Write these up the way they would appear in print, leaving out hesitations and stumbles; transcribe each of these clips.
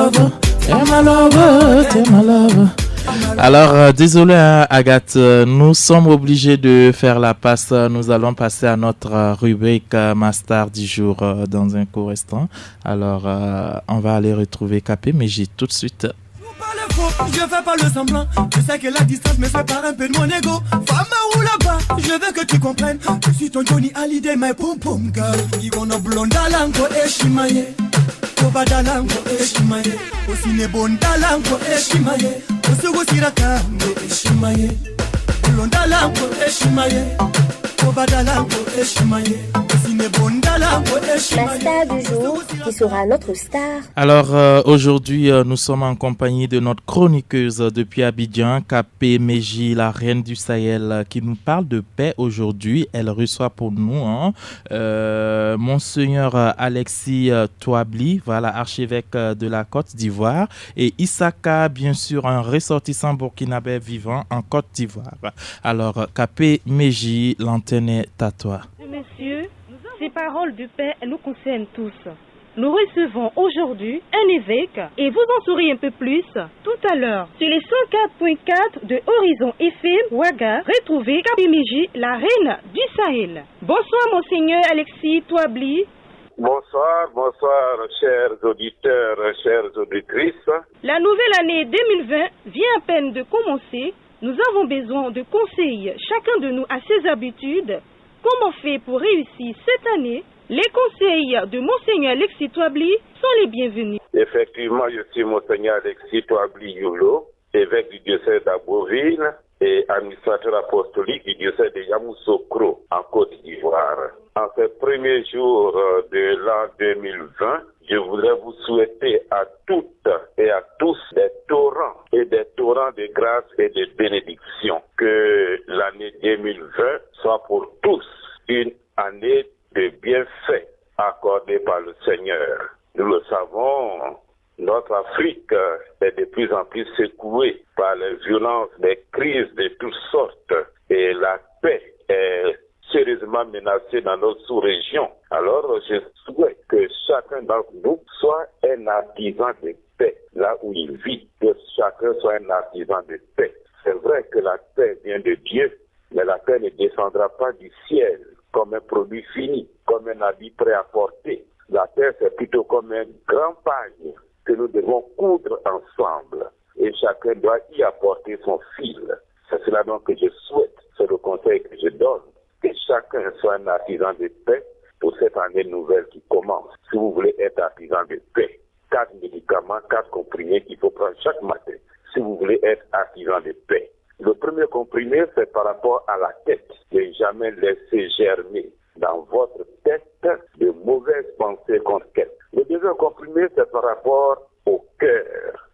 love, t'es ma love, t'es ma love. Alors, désolé Agathe, nous sommes obligés de faire la passe. Nous allons passer à notre rubrique Master du jour dans un court instant. Alors, on va aller retrouver KPMG tout de suite. Je fais pas le semblant, je sais que la distance me sépare un peu de mon ego. Femme ou là-bas, je veux que tu comprennes. Je suis ton Johnny Hallyday, my pom pom girl. Igono blonda lango eshimaye, koba dalango eshimaye, osine bonda lango eshimaye, osugo sirakango eshimaye, blonda lango eshimaye, koba dalango eshimaye. La star du jour qui sera notre star. Alors aujourd'hui nous sommes en compagnie de notre chroniqueuse depuis Abidjan, KPMG, la reine du Sahel, qui nous parle de paix aujourd'hui. Elle reçoit pour nous Monseigneur Alexis Touabli, voilà, archevêque de la Côte d'Ivoire, et Issaka, bien sûr, un ressortissant burkinabé vivant en Côte d'Ivoire. Alors KPMG, l'antenne est à toi. Messieurs, ces paroles de paix nous concernent tous. Nous recevons aujourd'hui un évêque et vous en saurez un peu plus tout à l'heure. Sur les 104.4 de Horizon FM Ouaga, retrouvez KPMG, la reine du Sahel. Bonsoir Monseigneur Alexis Touabli. Bonsoir, chers auditeurs, chères auditrices. La nouvelle année 2020 vient à peine de commencer. Nous avons besoin de conseils, chacun de nous a ses habitudes. Comment faire pour réussir cette année? Les conseils de Monseigneur Alexis Touabli sont les bienvenus. Effectivement, je suis Monseigneur Alexis Touabli Yolo, évêque du diocèse d'Aboville et administrateur apostolique du diocèse de Yamoussoukro en Côte d'Ivoire. En ce premier jour de l'an 2020, je voudrais vous souhaiter à toutes et à tous des torrents de grâce et de bénédiction. Que l'année 2020 soit pour tous une année de bienfaits accordés par le Seigneur. Nous le savons, notre Afrique est de plus en plus secouée par les violences, des crises de toutes sortes et la paix est sérieusement menacée dans notre sous-région. Alors, je souhaite que chacun d'entre nous soit un artisan de paix là où il vit, que chacun soit un artisan de paix. C'est vrai que la paix vient de Dieu, mais la paix ne descendra pas du ciel comme un produit fini, comme un habit prêt à porter. La paix, c'est plutôt comme un grand pagne que nous devons coudre ensemble et chacun doit y apporter son fil. C'est cela donc que je souhaite, c'est le conseil que je donne, que chacun soit un artisan de paix pour cette année nouvelle qui commence. Si vous voulez être artisan de paix, 4 médicaments, 4 comprimés qu'il faut prendre chaque matin. Si vous voulez être artisan de paix. Le premier comprimé, c'est par rapport à la tête. Ne jamais laisser germer dans votre tête de mauvaises pensées contre quelqu'un. Le deuxième comprimé, c'est par rapport au cœur.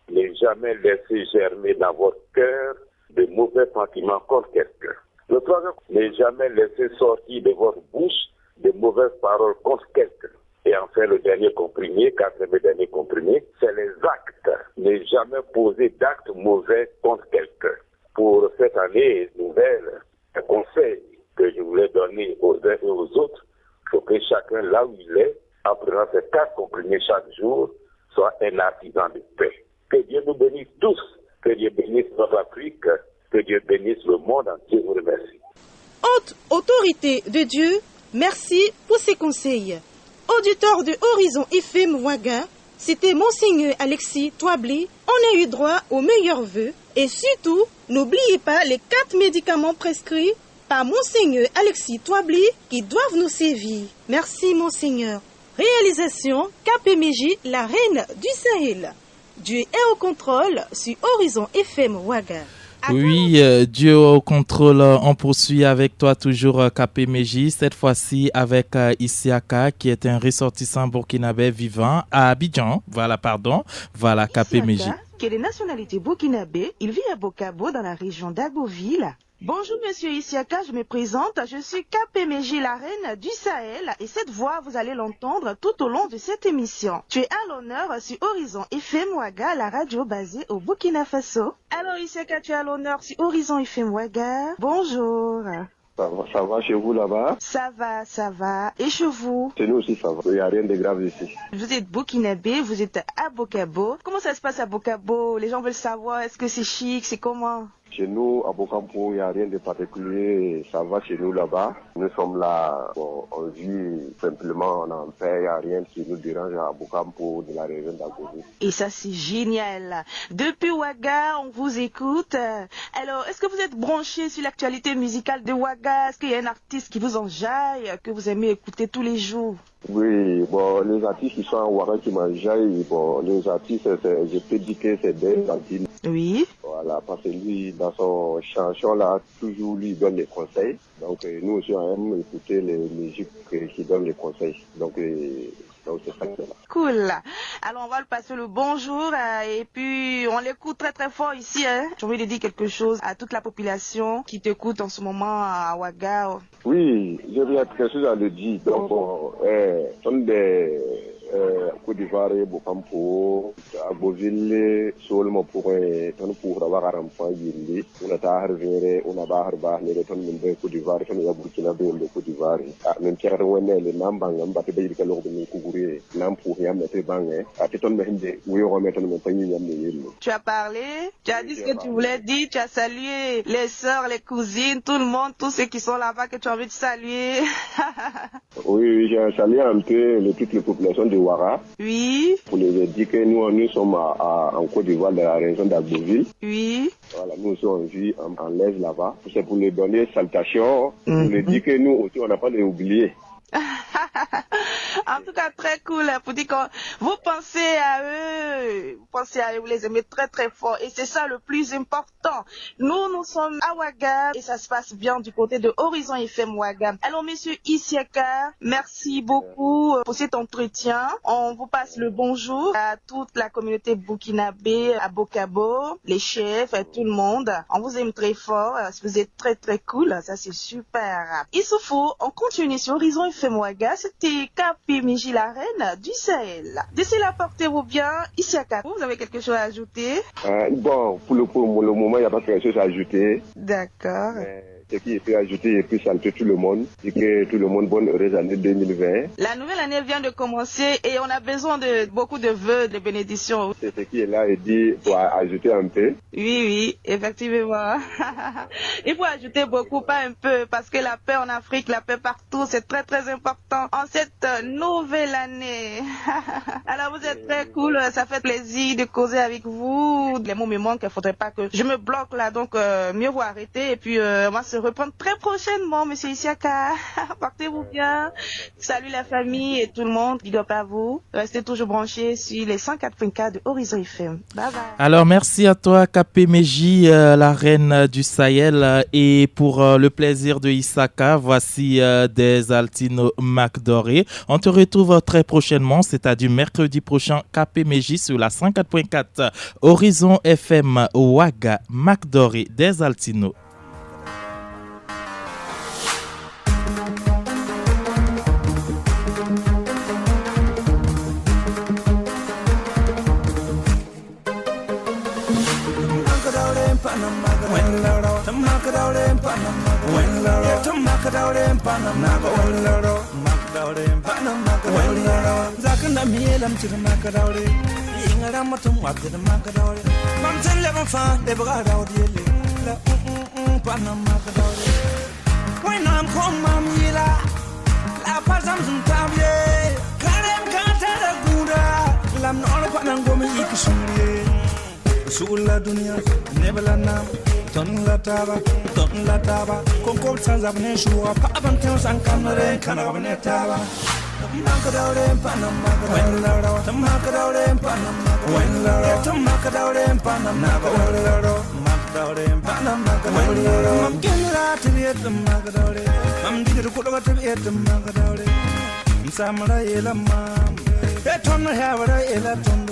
Ne jamais laisser germer dans votre cœur de mauvais sentiments contre quelqu'un. Le troisième, ne jamais laisser sortir de votre bouche de mauvaises paroles contre quelqu'un. Et enfin, le dernier comprimé, quatrième et dernier comprimé, c'est les actes. Ne jamais poser d'actes mauvais contre quelqu'un. Pour cette année nouvelle, un conseil que je voulais donner aux uns et aux autres, il faut que chacun, là où il est, en prenant ces 4 comprimés chaque jour, soit un artisan de paix. Que Dieu nous bénisse tous, que Dieu bénisse notre Afrique, que Dieu bénisse le monde entier. Je vous remercie. Haute autorité de Dieu, merci pour ces conseils. Auditeurs de Horizon FM Ouaga, c'était Monseigneur Alexis Touabli. On a eu droit aux meilleurs vœux et surtout, n'oubliez pas les 4 médicaments prescrits par Monseigneur Alexis Touabli qui doivent nous servir. Merci Monseigneur. Réalisation KPMG, la reine du Sahel. Dieu est au contrôle sur Horizon FM Ouaga. Oui, Dieu au contrôle. On poursuit avec toi toujours KPMG, cette fois-ci avec Issaka qui est un ressortissant burkinabé vivant à Abidjan. Voilà KPMG. Issaka, qui est de nationalité burkinabé, il vit à Bokabo dans la région d'Agoville. Bonjour Monsieur Issaka, je me présente, je suis KPMG, la reine du Sahel, et cette voix vous allez l'entendre tout au long de cette émission. Tu es à l'honneur sur Horizon FM Ouaga, la radio basée au Burkina Faso. Alors Issaka, tu es à l'honneur sur Horizon FM Ouaga. Bonjour. Ça va chez vous là-bas? Ça va. Et chez vous? Chez nous aussi ça va. Il n'y a rien de grave ici. Vous êtes burkinabé, vous êtes à Bokabo. Comment ça se passe à Bokabo? Les gens veulent savoir, est-ce que c'est chic, c'est comment? Chez nous, à Bokampo, il n'y a rien de particulier. Ça va chez nous là-bas. Nous sommes là, on vit simplement en paix. Il n'y a rien qui nous dérange à Bokampo, de la région d'Agogo. Et ça, c'est génial. Depuis Ouaga, on vous écoute. Alors, est-ce que vous êtes branché sur l'actualité musicale de Ouaga? Est-ce qu'il y a un artiste qui vous enjaille, que vous aimez écouter tous les jours? Oui, les artistes qui sont à Ouaga qui m'enjaillent, les artistes, je peux dire que c'est des artistes. Oui. Voilà, parce que lui, dans son chanson là, toujours lui donne des conseils. Donc nous aussi on aime écouter les musiques qui donnent les conseils. Donc c'est ça que c'est là. Cool. Alors on va le passer le bonjour et puis on l'écoute très très fort ici. J'ai envie de dire quelque chose à toute la population qui t'écoute en ce moment à Ouaga. Oui, j'ai bien quelque chose à le dire. Donc on des Côte d'Ivoire, Bokampo, Agboville, seulement pour avoir un enfant yindi, on a tarvé, on a barba, les retours de Côte d'Ivoire, on a Burkina Faso de Côte d'Ivoire. Même si on est les Nambang, on va te dire que l'on peut couvrir, Nampou, Yam, et Bangé, à Téton Mende, où on met un compagnie. Tu as parlé, tu as dit ce que tu voulais dire, tu as salué les sœurs, les cousines, tout le monde, tous ceux qui sont là-bas que tu as envie de saluer. Oui, j'ai salué un peu toutes les populations de Ouaga. Oui. Pour les dire que nous sommes en Côte d'Ivoire, dans la région d'Agboville. Oui. Voilà, nous aussi on vit en l'aise là-bas. C'est pour les donner salutations, pour les dire que nous aussi on n'a pas les oubliés. En tout cas, très cool pour dire que vous pensez à eux, vous les aimez très très fort et c'est ça le plus important. Nous sommes à Ouaga et ça se passe bien du côté de Horizon FM Ouaga. Alors monsieur Isiaka, merci beaucoup pour cet entretien. On vous passe le bonjour à toute la communauté burkinabé, à Bokabo, les chefs, tout le monde. On vous aime très fort, vous êtes très très cool, ça c'est super. Issoufou, on continue sur Horizon FM Ouaga, c'était KPMG la reine du Sahel. D'ici là, portez-vous bien. Ici à Cap, vous avez quelque chose à ajouter? Bon, pour le moment, il n'y a pas quelque chose à ajouter. D'accord. Ce qui est fait ajouter et puis saluer tout le monde et que tout le monde bonne heureuse année 2020. La nouvelle année vient de commencer et on a besoin de beaucoup de vœux, de bénédictions. C'est ce qui est là et dit pour ajouter un peu. Oui, effectivement. Il faut ajouter beaucoup, pas un peu, parce que la paix en Afrique, la paix partout, c'est très très important en cette nouvelle année. Alors vous êtes très cool, ça fait plaisir de causer avec vous. Les mots me manquent, il ne faudrait pas que je me bloque là, donc mieux vaut arrêter et puis on va se reprendre très prochainement, monsieur Isiaka. Portez-vous bien. Salut la famille et tout le monde. Big up à vous. Restez toujours branchés sur les 104.4 de Horizon FM. Bye bye. Alors merci à toi KPMJ, la reine du Sahel. Et pour le plaisir de Isaka, voici des Altino McDoré. On te retrouve très prochainement, c'est-à-dire mercredi prochain, KPMJ sur la 104.4 Horizon FM Ouaga, McDoré, des Altino. Zakanda mielam chira makadaure ingara matum wapde makadaure mamten leva fa de bagadaure la panam makadaure when I'm come mam yila la pasam zum tamye karem kata guda lam no panam gomi ikisure sulla dunya nebalanam ton la taba konko sanzabne shuwa pa abanten sankamare kanabne taba Makadaure panam makadaure tamakadaure panam makadaure tamakadaure panam makadaure panam makadaure mam kenra tibet makadaure mam digir kudoga tibet makadaure samara elamam beton havara elaton